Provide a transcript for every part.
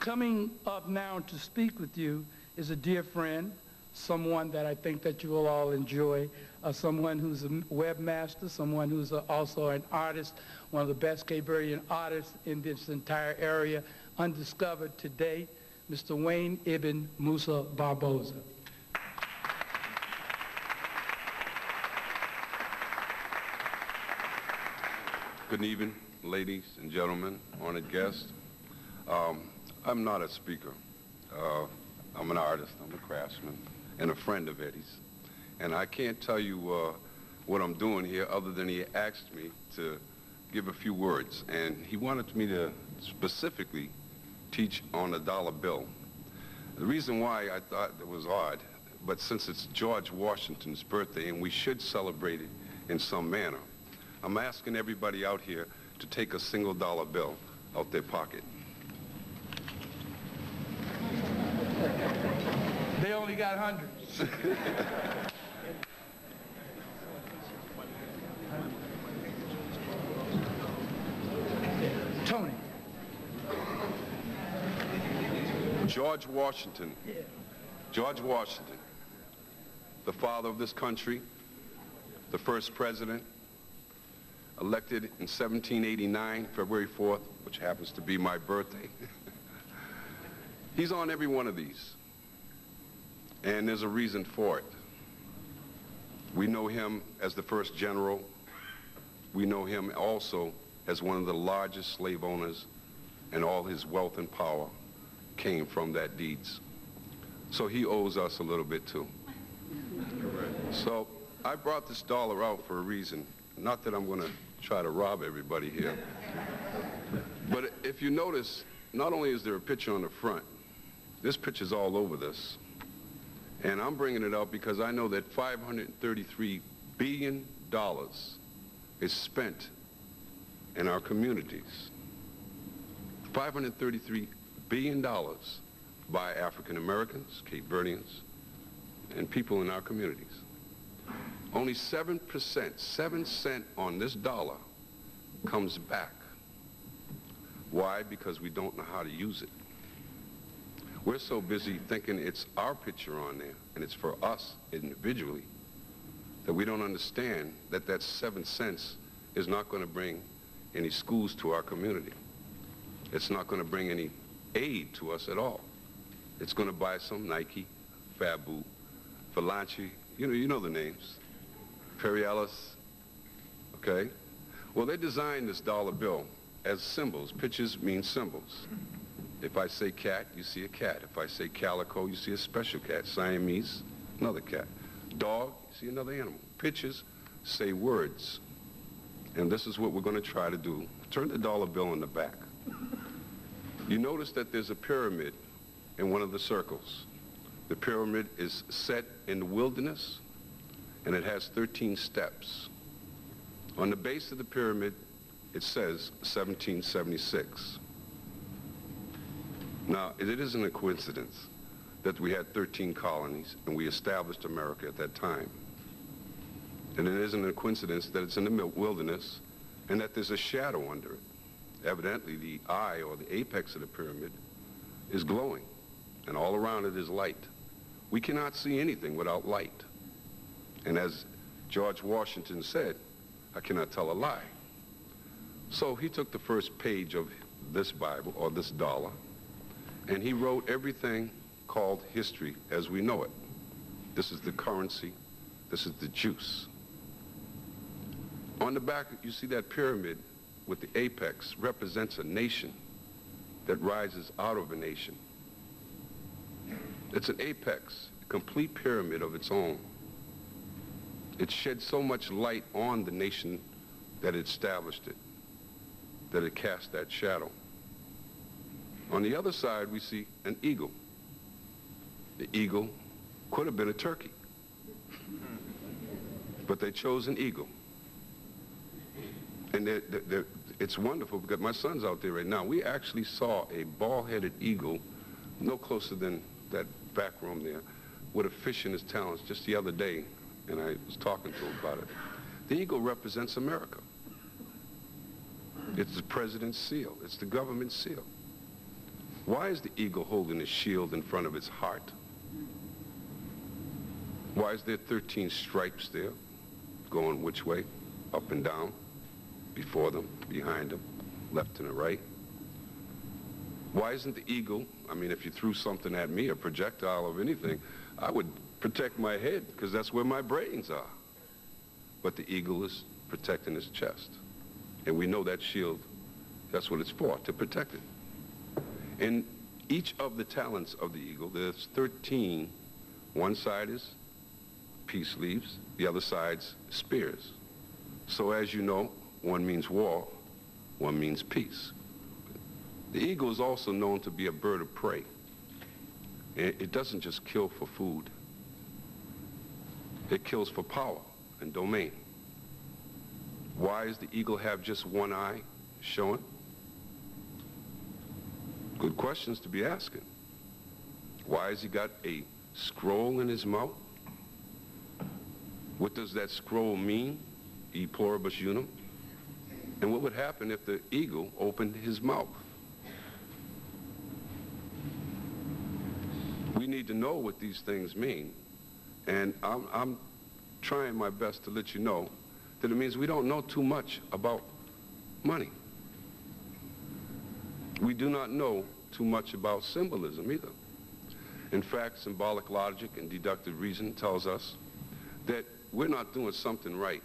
Coming up now to speak with you is a dear friend, someone that I think that you will all enjoy, someone who's a webmaster, someone who's also an artist, one of the best Cape Verdean artists in this entire area, undiscovered today, Mr. Wayne Ibn Musa Barboza. Good evening, ladies and gentlemen, honored guests. I'm not a speaker. I'm an artist, I'm a craftsman, and a friend of Eddie's. And I can't tell you what I'm doing here other than he asked me to give a few words. And he wanted me to specifically teach on a dollar bill. The reason why I thought it was odd, but since it's George Washington's birthday and we should celebrate it in some manner, I'm asking everybody out here to take a single dollar bill out their pocket. They only got hundreds. Tony. George Washington. Yeah. George Washington, the father of this country, the first president, elected in 1789, February 4th, which happens to be my birthday. He's on every one of these, and there's a reason for it. We know him as the first general. We know him also as one of the largest slave owners, and all his wealth and power came from that deeds. So he owes us a little bit too. So I brought this dollar out for a reason. Not that I'm going to try to rob everybody here. But if you notice, not only is there a picture on the front, this picture's all over this. And I'm bringing it up because I know that $533 billion is spent in our communities. $533 billion by African Americans, Cape Verdeans, and people in our communities. Only 7%, 7 cents on this dollar comes back. Why? Because we don't know how to use it. We're so busy thinking it's our picture on there and it's for us individually that we don't understand that that 7 cents is not going to bring any schools to our community. It's not going to bring any aid to us at all. It's going to buy some Nike, Fabu, Falanchi, you know the names. Perry Ellis, okay? Well, they designed this dollar bill as symbols. Pictures mean symbols. If I say cat, you see a cat. If I say calico, you see a special cat. Siamese, another cat. Dog, you see another animal. Pictures say words. And this is what we're going to try to do. Turn the dollar bill in the back. You notice that there's a pyramid in one of the circles. The pyramid is set in the wilderness, and it has 13 steps. On the base of the pyramid, it says 1776. Now, it isn't a coincidence that we had 13 colonies and we established America at that time. And it isn't a coincidence that it's in the wilderness and that there's a shadow under it. Evidently, the eye or the apex of the pyramid is glowing, and all around it is light. We cannot see anything without light. And as George Washington said, I cannot tell a lie. So he took the first page of this Bible, or this dollar, and he wrote everything called history as we know it. This is the currency. This is the juice. On the back, you see that pyramid with the apex represents a nation that rises out of a nation. It's an apex, a complete pyramid of its own. It shed so much light on the nation that it established it, that it cast that shadow. On the other side, we see an eagle. The eagle could have been a turkey, but they chose an eagle. And it's wonderful because my son's out there right now. We actually saw a bald-headed eagle no closer than that back room there with a fish in his talons just the other day, and I was talking to him about it. The eagle represents America. It's the president's seal. It's the government seal. Why is the eagle holding its shield in front of its heart? Why is there 13 stripes there, going which way? Up and down, before them, behind them, left and the right? Why isn't the eagle, I mean, if you threw something at me, a projectile of anything, I would protect my head, because that's where my brains are. But the eagle is protecting his chest. And we know that shield, that's what it's for, to protect it. In each of the talents of the eagle, there's 13. One side is peace leaves, the other side's spears. So as you know, one means war, one means peace. The eagle is also known to be a bird of prey. It doesn't just kill for food. It kills for power and domain. Why does the eagle have just one eye showing? Good questions to be asking. Why has he got a scroll in his mouth? What does that scroll mean? E pluribus unum. And what would happen if the eagle opened his mouth? We need to know what these things mean. And I'm trying my best to let you know that it means we don't know too much about money. We do not know too much about symbolism either. In fact, symbolic logic and deductive reason tells us that we're not doing something right.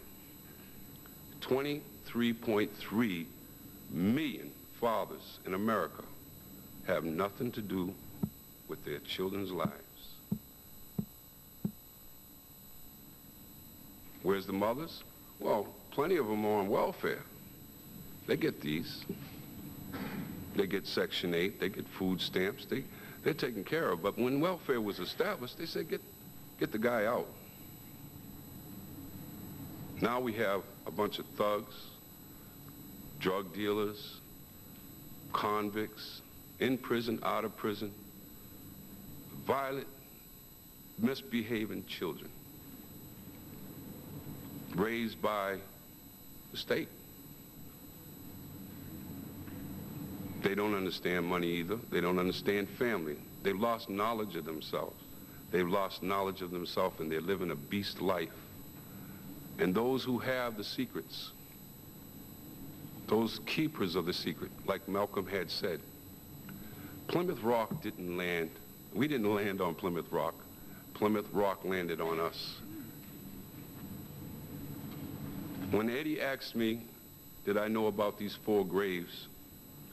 23.3 million fathers in America have nothing to do with their children's lives. Where's the mothers? Well, plenty of them are on welfare. They get these. They get Section 8, they get food stamps, they're taken care of. But when welfare was established, they said, get the guy out. Now we have a bunch of thugs, drug dealers, convicts, in prison, out of prison, violent, misbehaving children, raised by the state. They don't understand money either. They don't understand family. They've lost knowledge of themselves. They've lost knowledge of themselves, and they're living a beast life. And those who have the secrets, those keepers of the secret, like Malcolm had said, Plymouth Rock didn't land. We didn't land on Plymouth Rock. Plymouth Rock landed on us. When Eddie asked me, did I know about these 4 graves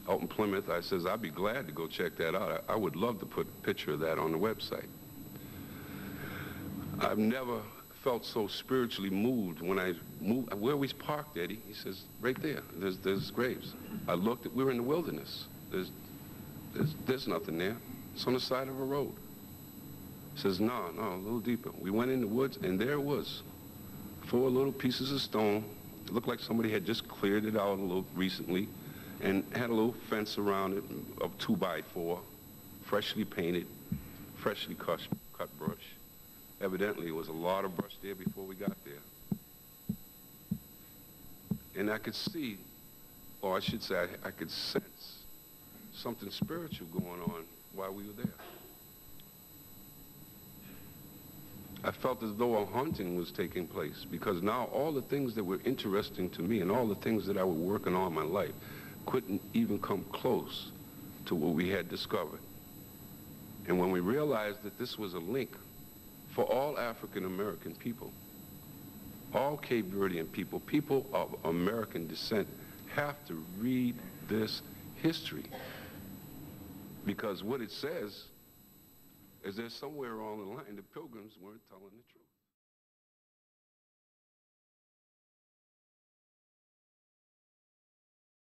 out in Plymouth, I says, I'd be glad to go check that out. I would love to put a picture of that on the website. I've never felt so spiritually moved when I moved. Where we parked, Eddie? He says, right there, there's graves. I looked, we were in the wilderness. There's nothing there. It's on the side of a road. He says, no, a little deeper. We went in the woods, and there it was. 4 little pieces of stone. It looked like somebody had just cleared it out a little recently and had a little fence around it of 2x4, freshly painted, freshly cut brush. Evidently, there was a lot of brush there before we got there. And I could see, or I should say, I could sense something spiritual going on while we were there. I felt as though a haunting was taking place, because now all the things that were interesting to me and all the things that I was working on in my life couldn't even come close to what we had discovered. And when we realized that this was a link for all African American people, all Cape Verdean people, people of American descent, have to read this history. Because what it says is that somewhere along the line, the Pilgrims weren't telling the truth.